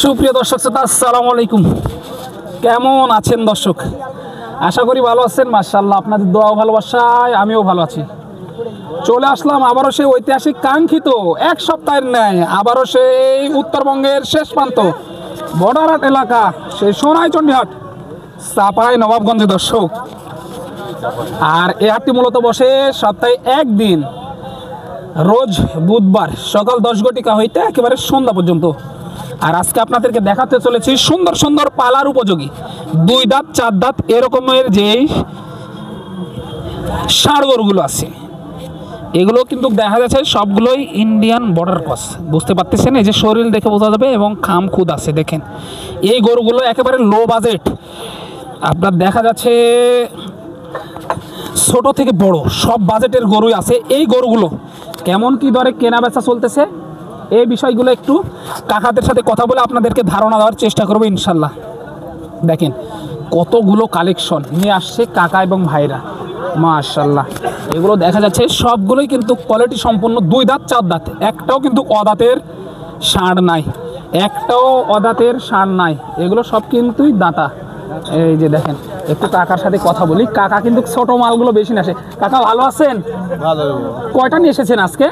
সুপ্রিয় দর্শক শ্রোতা, আসসালামু আলাইকুম। কেমন আছেন দর্শক? আশা করি ভালো আছেন। মাশাআল্লাহ, আপনাদের দোয়া ভালোবাসায় আমিও ভালো আছি। চলে আসলাম আবারও সেই ঐতিহাসিক কাঙ্ক্ষিত এক সপ্তাহের ন্যায় আবারও সেই উত্তরবঙ্গের শেষ প্রান্ত বর্ডারহাট এলাকা, সেই সোনাইচন্ডী হাট, চাপাই নবাবগঞ্জে দর্শক। আর এই হাটটি মূলত বসে সপ্তাহে একদিন, রোজ বুধবার সকাল 10 ঘটিকা হইতে একেবারে সন্ধ্যা পর্যন্ত। আর আজকে আপনাদেরকে দেখাতে চলেছি সুন্দর সুন্দর পালার উপযোগী 2 দাঁত 4 দাঁত এরকমের যে ষাঁড় গরুগুলো আছে, এগুলো কিন্তু দেখা যাচ্ছে সবগুলোই ইন্ডিয়ান বর্ডার ক্রস। বুঝতে পারতেছেন, এই যে শরীর দেখে বোঝা যাবে এবং খাম খুদ আছে। দেখেন এই গরুগুলো একেবারে লো বাজেট, আপনার দেখা যাচ্ছে ছোট থেকে বড় সব বাজেটের গরুই আছে। এই গরুগুলো কেমন কি দরে কেনা বেচা চলতেছে, এই বিষয়গুলো একটু কাকাদের সাথে কথা বলে আপনাদেরকে ধারণা দেওয়ার চেষ্টা করবো ইনশাল্লাহ। দেখেন কতগুলো কালেকশন নিয়ে আসছে কাকা এবং ভাইরা, মাশাল্লাহ। এগুলো দেখা যাচ্ছে সবগুলোই কিন্তু কোয়ালিটি সম্পন্ন 2 দাঁত 4 দাঁত, একটাও কিন্তু অদাঁতের ষাঁড় নাই, একটাও অদাঁতের ষাঁড় নাই, এগুলো সব কিন্তুই দাঁতা। এই যে দেখেন, একটু কাকার সাথে কথা বলি। কাকা কিন্তু ছোট মালগুলো বেশি না আসে। কাকা ভালো আছেন? ভালো। কয়টা নিয়ে এসেছেন আজকে?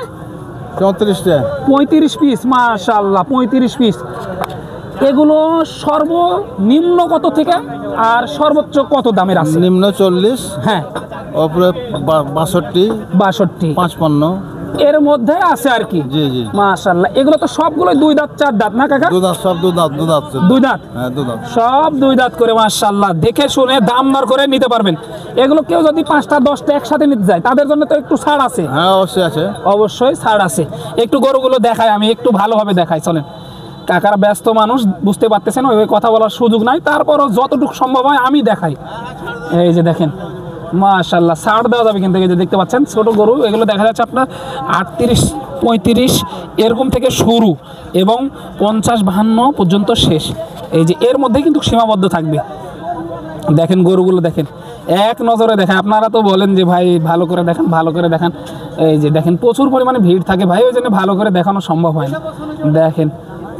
34টা। 35 পিস, মাশাআল্লাহ 35 পিস। এগুলো সর্বনিম্ন কত থেকে আর সর্বোচ্চ কত দামের আছে? নিম্ন 40, হ্যাঁ, উপরে 62, 62, 55 এর মধ্যে আছে আর কি। জি জি, মাশাআল্লাহ। এগুলো তো সবগুলো 2 দাঁত 4 দাঁত না কাকা? 2 দাঁত, সব 2 দাঁত। 2 দাঁত, হ্যাঁ 2 দাঁত, সব 2 দাঁত করে। মাশাআল্লাহ, দেখে শুনে দাম দর করে নিতে পারবেন। এগুলো কেউ যদি 5টা 10টা একসাথে নিতে যায় তাদের জন্য তো একটু ছাড় আছে? হ্যাঁ অবশ্যই আছে, অবশ্যই ছাড় আছে। একটু গরুগুলো দেখাই, আমি একটু ভালোভাবে দেখাই, চলেন। কাকারা ব্যস্ত মানুষ, বুঝতে পারতেছেন, ওই কথা বলার সুযোগ নাই, তারপরও যতটুকু সম্ভব হয় আমি দেখাই। এই যে দেখেন, মাশাআল্লাহ ছাড় দেওয়া যাবে কিন্তু। এই যে দেখতে পাচ্ছেন ছোট গরু, এগুলো দেখা যাচ্ছে আপনার 38, 35 এরকম থেকে শুরু এবং 50, 52 পর্যন্ত শেষ। এই যে এর মধ্যে কিন্তু সীমাবদ্ধ থাকবে। দেখেন গরুগুলো দেখেন, এক নজরে দেখেন। আপনারা তো বলেন যে ভাই ভালো করে দেখান, ভালো করে দেখান। এই যে দেখেন প্রচুর পরিমাণে ভিড় থাকে ভাই, ওই জন্য ভালো করে দেখানো সম্ভব হয় না। দেখেন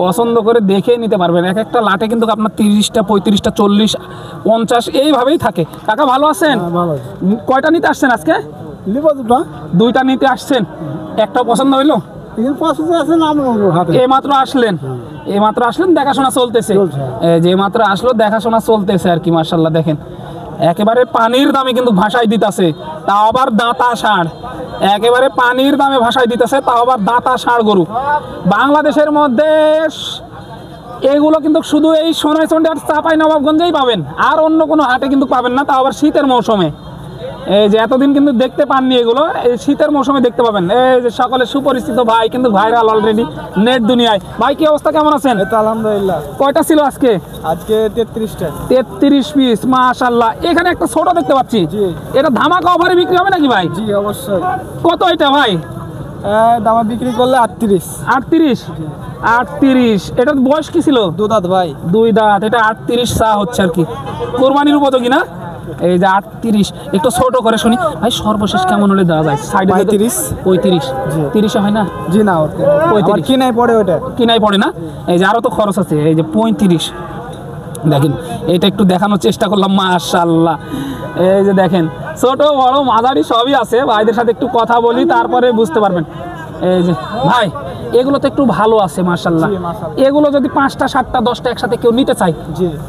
পছন্দ করে দেখে নিতে পারবেন। এক একটা লাটে কিন্তু আপনার 30টা, 35টা, 40, 50 এইভাবেই থাকে। কাকা ভালো আছেন? কয়টা নিতে আসছেন আজকে? 2টা নিতে আসছেন, একটা পছন্দ হইলো? এইমাত্র আসলেন, এইমাত্র আসলেন, দেখাশোনা চলতেছে। যে মাত্র আসলো, দেখাশোনা চলতেছে আর কি। মাশাআল্লাহ দেখেন একেবারে পানির দামে কিন্তু ভাষায় দিতেছে, তাও আবার দাঁতা ষাঁড়। একেবারে পানির দামে ভাষায় দিতেছে, তাও আবার দাঁতা ষাঁড় গরু। বাংলাদেশের মধ্যে এগুলো কিন্তু শুধু এই সোনাইচন্ডী আর চাপাই নবাবগঞ্জেই পাবেন, আর অন্য কোনো হাটে কিন্তু পাবেন না, তাও আবার শীতের মৌসুমে। এই যে এতদিন কিন্তু দেখতে পাননি, এগুলো এই শীতের মৌসুমে দেখতে পাবেন। এই যে সকলে সুপরিচিত ভাই, কিন্তু ভাইরাল অলরেডি নেট দুনিয়ায়। ভাই কি অবস্থা, কেমন আছেন? আলহামদুলিল্লাহ। কয়টা ছিল আজকে? আজকে 33টা। 33 পিস, মাশাআল্লাহ। এখানে একটা ছোট দেখতে পাচ্ছি, এটা ধামাকা অফারে বিক্রি হবে নাকি ভাই? জি অবশ্যই। কত এটা ভাই? দামে বিক্রি করলে 38। 38, এটার বয়স কি ছিল? 2 দাঁত ভাই। 2 দাঁত, এটা 38 চা হচ্ছে আর কি, কোরবানির উপযোগী না? এই যে 38, একটু ছোট করে শুনি ভাই, সর্বশেষ কেমন হলে দেওয়া যায়? 35। 35, 30 হয় না? জি না, 35 কিনাই পড়ে, ওটা কিনাই পড়ে না? এই যে আরো তো খরচ আছে। এই যে 35, দেখেন এটা একটু দেখানোর চেষ্টা করলাম। মাশাআল্লাহ, এই যে দেখেন ছোট বড় মাঝারি সবই আছে। ভাইদের সাথে একটু কথা বলি, তারপরে বুঝতে পারবেন। এই যে ভাই এগুলো তো একটু ভালো আছে মাশাআল্লাহ। এগুলো যদি 5টা 7টা 10টা একসাথে কেউ নিতে চায়,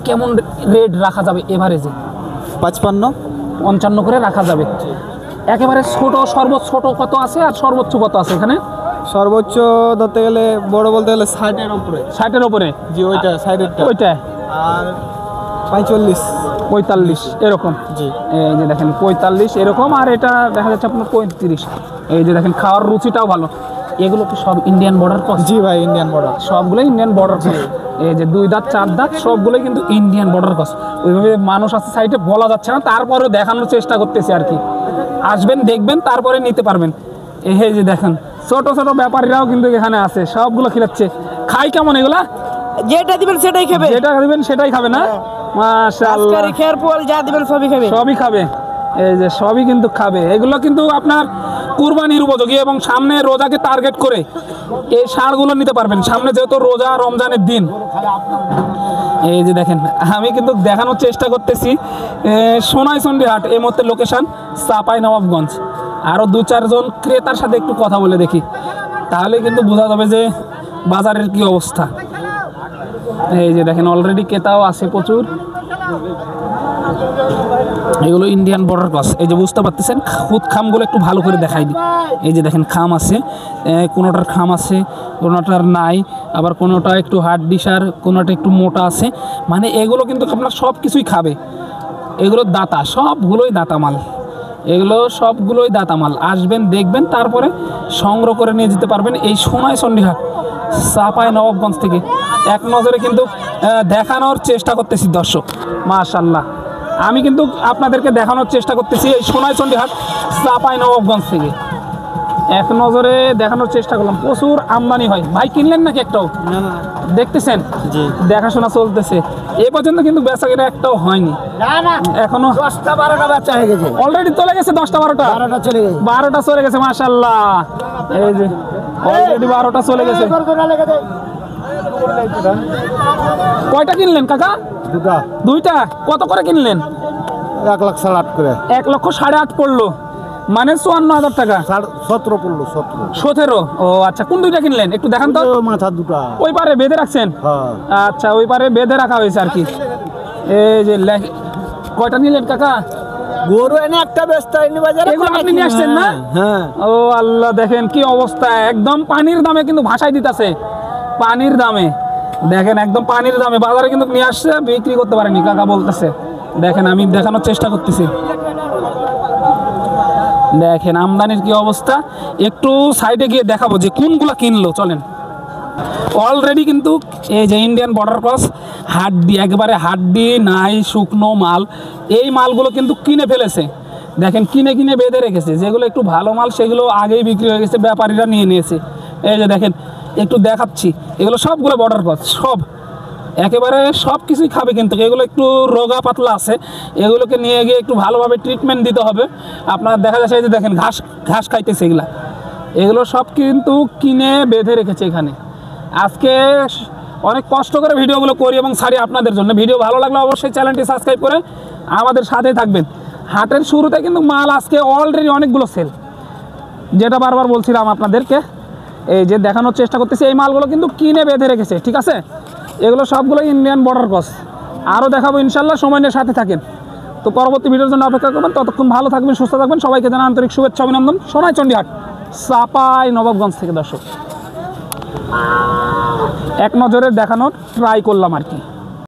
কেমন রেট রাখা যাবে? এভারেজে 55 করে রাখা যাবে। একেবারে ছোট সর্বোচ্চ ছোট কত আছে আর সর্বোচ্চ কত আছে এখানে? সর্বোচ্চ ধরতে গেলে, বড় বলতে গেলে 60-এর উপরে। 60-এর উপরে? জি, ওইটা সাইডেরটা। ওইটা আর 45, 45 এরকম। জি, এই যে দেখেন 45 এরকম, আর এটা দেখা যাচ্ছে আপনার 35। এই যে দেখেন খাওয়ার রুচিটাও ভালো। এগুলো কি সব ইন্ডিয়ান বর্ডার ক্রস? জি ভাই, ইন্ডিয়ান বর্ডার, সবগুলো ইন্ডিয়ান বর্ডার ক্রস। এই যে 2 দাঁত 4 দাঁত সবগুলোই কিন্তু ইন্ডিয়ান বর্ডার ক্রস। ওইভাবে মানুষ আছে সাইডে বলা যাচ্ছে না, তারপরেও দেখানোর চেষ্টা করতেছি আর কি। আসবেন, দেখবেন, তারপরে নিতে পারবেন। এই যে দেখেন ছোট ছোট ব্যাপারীরাও কিন্তু এখানে আছে, সবগুলো খিলাচ্ছে। খাই কেমন এগুলা? যেটা দিবেন সেটাই খাবে, যেটা দিবেন সেটাই খাবে না? মাশাআল্লাহ, খেয়ার পল যা দিবেন সবই খাবে, সবই খাবে। এই যে সবই কিন্তু খাবে। এগুলো কিন্তু আপনার কুরবানির উপযোগী এবং সামনে রোজাকে টার্গেট করে এই ষাঁড়গুলো নিতে পারবেন। সামনে যেহেতু রোজা রমজানের দিন, এই যে দেখেন আমি কিন্তু দেখানোর চেষ্টা করতেছি সোনাইচন্ডী হাট, এই মুহূর্তে লোকেশন চাঁপাইনবাবগঞ্জ। আরও 2-4 জন ক্রেতার সাথে একটু কথা বলে দেখি, তাহলে কিন্তু বোঝা যাবে যে বাজারের কি অবস্থা। এই যে দেখেন অলরেডি ক্রেতাও আছে প্রচুর। এগুলো ইন্ডিয়ান বর্ডার ক্রস। এই যে বুঝতে পারতেছেন খুদ খামগুলো একটু ভালো করে দেখাই দিই। এই যে দেখেন খাম আছে, কোনোটার খাম আছে, কোনোটার নাই, আবার কোনোটা একটু হাড্ডি সার, কোনোটা একটু মোটা আছে। মানে এগুলো কিন্তু আপনার সব কিছুই খাবে। এগুলো দাতা, সবগুলোই দাতা মাল, এগুলো সবগুলোই দাতা মাল। আসবেন দেখবেন তারপরে সংগ্রহ করে নিয়ে যেতে পারবেন এই সোনাইচন্ডী হাট চাঁপাইনবাবগঞ্জ থেকে। এক নজরে কিন্তু দেখানোর চেষ্টা করতেছি দর্শক, মাশাআল্লাহ আমি কিন্তু আপনাদেরকে দেখানোর চেষ্টা করতেছি এই সোনাইচন্ডী হাট চাঁপাইনবাবগঞ্জ থেকে। এক নজরে দেখানোর চেষ্টা করলাম। প্রচুর আমদানি হয়। ভাই কিনলেন নাকি একটাও? দেখতেছেন দেখাশোনা চলতেছে। এ পর্যন্ত কিন্তু বেচাকেনা একটাও হয়নি এখনো। 10টা-12টা বাচ্চা হয়ে গেছে, অলরেডি চলে গেছে 10টা-12টা, 12টা চলে গেছে। 12টা চলে গেছে মাশাআল্লাহ। এই যে অলরেডি 12টা চলে গেছে। কয়টা কিনলেন কাকা? দুইটা। কত করে কিনলেন? 1,08,000 করে, 1,08,500 পড়লো, মানে 54,000 টাকা। 17 পড়লো, 17। ও আচ্ছা, কোন দুইটা কিনলেন একটু দেখান তো। মাথা দুটা। ওই পারে বেঁধে রাখছেন? হ্যাঁ। আচ্ছা, ওই পারে বেঁধে রাখা হয়েছে আর কি। এই যে কয়টা নিলেন কাকা? গরু এনে একটা ব্যস্ত হয়নি বাজারে। এগুলো আপনি নিয়ে আসছেন না? হ্যাঁ। ও আল্লাহ, দেখেন কি অবস্থা, একদম পানির দামে কিন্তু ভাসাই দিতেছে। পানির দামে দেখেন, একদম পানির দামে বাজারে কিন্তু নিয়ে আসছে, বিক্রি করতে পারেনি কাকা বলতেছে। দেখেন আমি দেখানোর চেষ্টা করতেছি, দেখেন আমদানির কি অবস্থা। একটু সাইডে গিয়ে দেখাবো যে কোনগুলা কিনলো, চলেন। অলরেডি কিন্তু এই যে ইন্ডিয়ান বর্ডার ক্রস হাড্ডি, একেবারে হাড্ডি নাই, শুকনো মাল, এই মালগুলো কিন্তু কিনে ফেলেছে। দেখেন কিনে কিনে বেঁধে রেখেছে। যেগুলো একটু ভালো মাল সেগুলো আগেই বিক্রি হয়ে গেছে, ব্যাপারীরা নিয়ে নিয়েছে। এই যে দেখেন একটু দেখাচ্ছি, এগুলো সবগুলো বর্ডার ক্রস, সব একেবারে সব কিছুই খাবে। কিন্তু এগুলো একটু রোগা পাতলা আছে, এগুলোকে নিয়ে গিয়ে একটু ভালোভাবে ট্রিটমেন্ট দিতে হবে। আপনার দেখা যাচ্ছে এই যে দেখেন ঘাস ঘাস খাইতেছে এগুলা, এগুলো সব কিন্তু কিনে বেঁধে রেখেছে এখানে। আজকে অনেক কষ্ট করে ভিডিওগুলো করি এবং ছাড়ি আপনাদের জন্য। ভিডিও ভালো লাগলে অবশ্যই চ্যানেলটি সাবস্ক্রাইব করে আমাদের সাথে থাকবেন। হাটের শুরুতে কিন্তু মাল আজকে অলরেডি অনেকগুলো সেল, যেটা বারবার বলছিলাম আপনাদেরকে, এই যে দেখানোর চেষ্টা করতেছি। এই মালগুলো কিন্তু কিনে বেঁধে রেখেছে, ঠিক আছে। এগুলো সবগুলো ইন্ডিয়ান বর্ডার ক্রস। আরও দেখাবো ইনশাল্লাহ, সময় নিয়ে সাথে থাকেন। তো পরবর্তী ভিডিওর জন্য অপেক্ষা করবেন। ততক্ষণ ভালো থাকবেন, সুস্থ থাকবেন। সবাইকে জানাই আন্তরিক শুভেচ্ছা, অভিনন্দন। সোনাইচন্ডী হাট চাঁপাইনবাবগঞ্জ থেকে দর্শক এক নজরে দেখানোর ট্রাই করলাম আর কি।